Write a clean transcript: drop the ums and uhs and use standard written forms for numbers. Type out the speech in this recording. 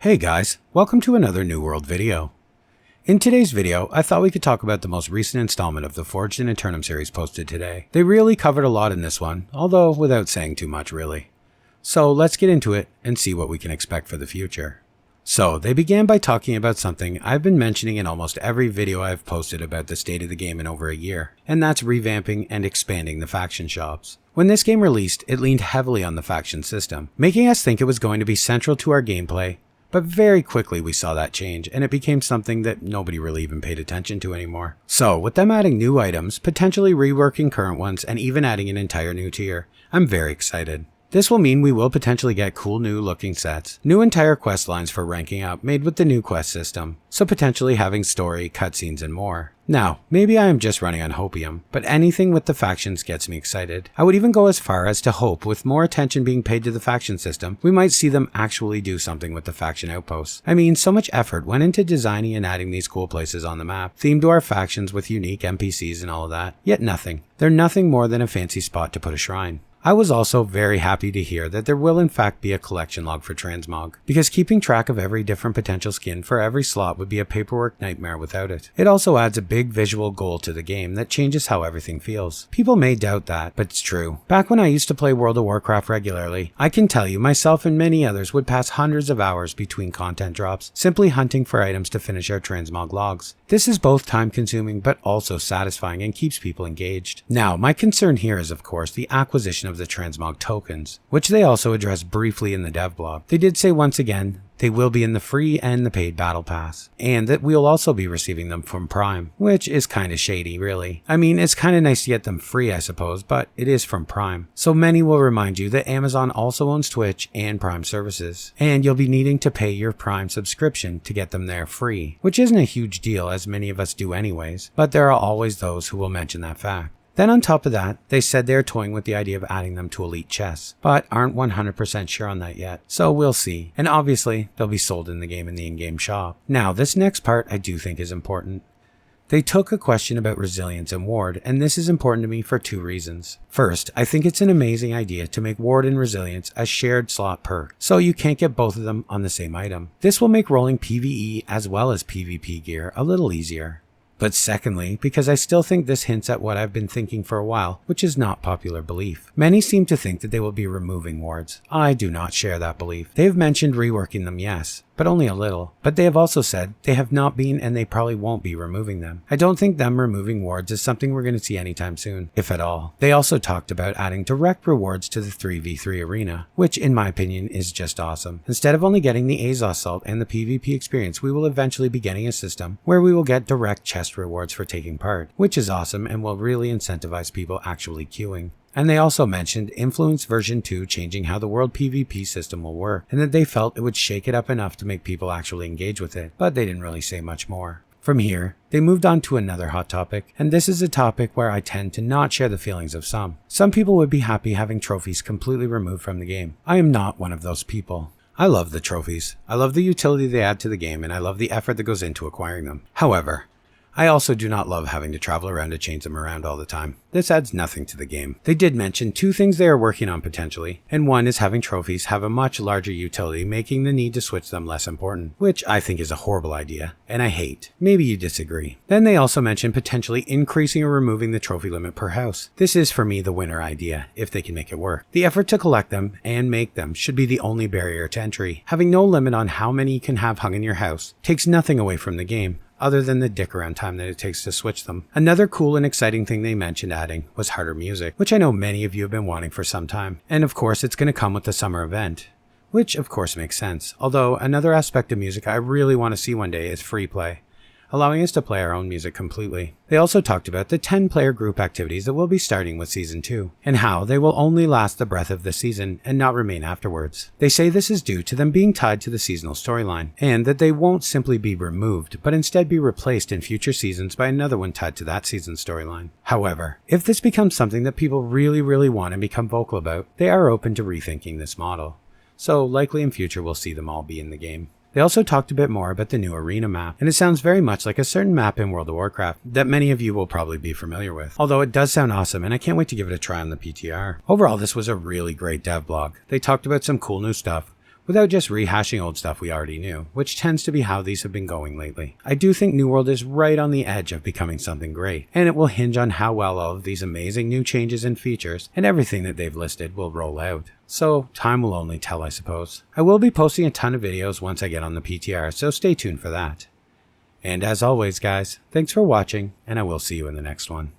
Hey guys, welcome to another New World video. In today's video, I thought we could talk about the most recent installment of the Forged in Aeternum series posted today. They really covered a lot in this one, although without saying too much really. So let's get into it and see what we can expect for the future. So they began by talking about something I've been mentioning in almost every video I've posted about the state of the game in over a year, and that's revamping and expanding the faction shops. When this game released, it leaned heavily on the faction system, making us think it was going to be central to our gameplay. But very quickly we saw that change, and it became something that nobody really even paid attention to anymore. So with them adding new items, potentially reworking current ones, and even adding an entire new tier, I'm very excited. This will mean we will potentially get cool new looking sets, new entire quest lines for ranking up made with the new quest system, so potentially having story, cutscenes, and more. Now, maybe I am just running on hopium, but anything with the factions gets me excited. I would even go as far as to hope with more attention being paid to the faction system, we might see them actually do something with the faction outposts. I mean, so much effort went into designing and adding these cool places on the map, themed to our factions with unique NPCs and all of that, yet nothing. They're nothing more than a fancy spot to put a shrine. I was also very happy to hear that there will in fact be a collection log for Transmog, because keeping track of every different potential skin for every slot would be a paperwork nightmare without it. It also adds a big visual goal to the game that changes how everything feels. People may doubt that, but it's true. Back when I used to play World of Warcraft regularly, I can tell you myself and many others would pass hundreds of hours between content drops, simply hunting for items to finish our Transmog logs. This is both time consuming but also satisfying and keeps people engaged. Now, my concern here is of course the acquisition of the Transmog Tokens, which they also addressed briefly in the dev blog. They did say once again, they will be in the free and the paid battle pass, and that we'll also be receiving them from Prime, which is kinda shady really. I mean, it's kinda nice to get them free I suppose, but it is from Prime. So many will remind you that Amazon also owns Twitch and Prime services, and you'll be needing to pay your Prime subscription to get them there free, which isn't a huge deal as many of us do anyways, but there are always those who will mention that fact. Then on top of that, they said they're toying with the idea of adding them to Elite chests, but aren't 100% sure on that yet, so we'll see. And obviously, they'll be sold in the game in the in-game shop. Now, this next part I do think is important. They took a question about resilience and ward, and this is important to me for two reasons. First, I think it's an amazing idea to make ward and resilience a shared slot perk, so you can't get both of them on the same item. This will make rolling PvE as well as PvP gear a little easier. But secondly, because I still think this hints at what I've been thinking for a while, which is not popular belief. Many seem to think that they will be removing wards. I do not share that belief. They have mentioned reworking them, yes, but only a little. But they have also said they have not been and they probably won't be removing them. I don't think them removing wards is something we're going to see anytime soon, if at all. They also talked about adding direct rewards to the 3v3 arena, which in my opinion is just awesome. Instead of only getting the Azos Salt and the PvP experience, we will eventually be getting a system where we will get direct chest rewards for taking part, which is awesome and will really incentivize people actually queuing. And they also mentioned Influence version 2 changing how the world PvP system will work, and that they felt it would shake it up enough to make people actually engage with it, but they didn't really say much more. From here, they moved on to another hot topic, and this is a topic where I tend to not share the feelings of some. Some people would be happy having trophies completely removed from the game. I am not one of those people. I love the trophies. I love the utility they add to the game, and I love the effort that goes into acquiring them. However, I also do not love having to travel around to change them around all the time. This adds nothing to the game. They did mention two things they are working on potentially, and one is having trophies have a much larger utility, making the need to switch them less important, which I think is a horrible idea, and I hate. Maybe you disagree. Then they also mentioned potentially increasing or removing the trophy limit per house. This is for me the winner idea, if they can make it work. The effort to collect them and make them should be the only barrier to entry. Having no limit on how many you can have hung in your house takes nothing away from the game, other than the dick around time that it takes to switch them. Another cool and exciting thing they mentioned adding was harder music, which I know many of you have been wanting for some time. And of course it's going to come with the summer event, which of course makes sense. Although another aspect of music I really want to see one day is free play, allowing us to play our own music completely. They also talked about the 10-player group activities that will be starting with Season 2, and how they will only last the breadth of the season and not remain afterwards. They say this is due to them being tied to the seasonal storyline, and that they won't simply be removed, but instead be replaced in future seasons by another one tied to that season's storyline. However, if this becomes something that people really want and become vocal about, they are open to rethinking this model. So likely in future we'll see them all be in the game. They also talked a bit more about the new arena map, and it sounds very much like a certain map in World of Warcraft that many of you will probably be familiar with. Although it does sound awesome, and I can't wait to give it a try on the PTR. Overall, this was a really great dev blog. They talked about some cool new stuff, without just rehashing old stuff we already knew, which tends to be how these have been going lately. I do think New World is right on the edge of becoming something great, and it will hinge on how well all of these amazing new changes and features and everything that they've listed will roll out. So time will only tell, I suppose. I will be posting a ton of videos once I get on the PTR, so stay tuned for that. And as always guys, thanks for watching, and I will see you in the next one.